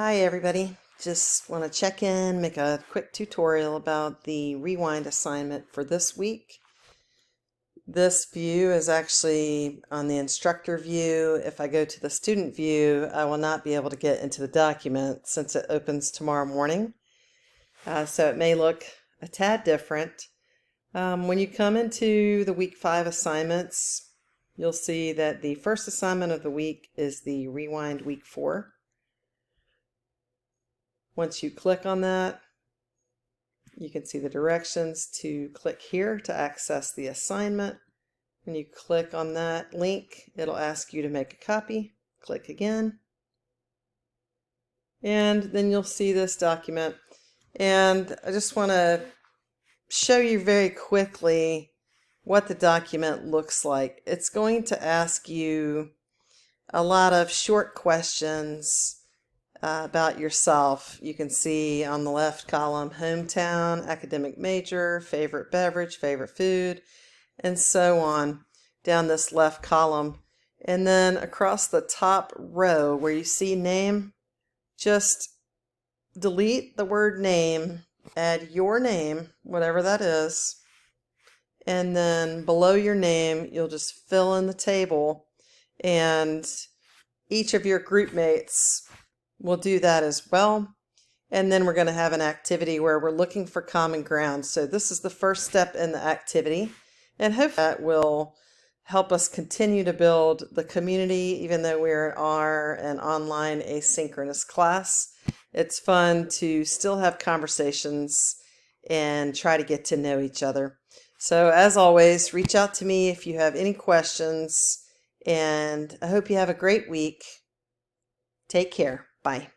Hi everybody, just want to check in, make a quick tutorial about the rewind assignment for this week. This view is actually on the instructor view. If I go to the student view, I will not be able to get into the document since it opens tomorrow morning. So it may look a tad different. When you come into the week 5 assignments, you'll see that the first assignment of the week is the rewind week 4. Once you click on that, you can see the directions to click here to access the assignment. When you click on that link, it'll ask you to make a copy. Click again. And then you'll see this document. And I just want to show you very quickly what the document looks like. It's going to ask you a lot of short questions about yourself. You can see on the left column, hometown, academic major, favorite beverage, favorite food, and so on down this left column. And then across the top row where you see name, just delete the word name, add your name, whatever that is, and then below your name, you'll just fill in the table, and each of your group mates will do that as well. And then we're going to have an activity where we're looking for common ground. So this is the first step in the activity, and hopefully that will help us continue to build the community. Even though we are an online asynchronous class, it's fun to still have conversations and try to get to know each other. So as always, reach out to me if you have any questions, and I hope you have a great week. Take care. Bye.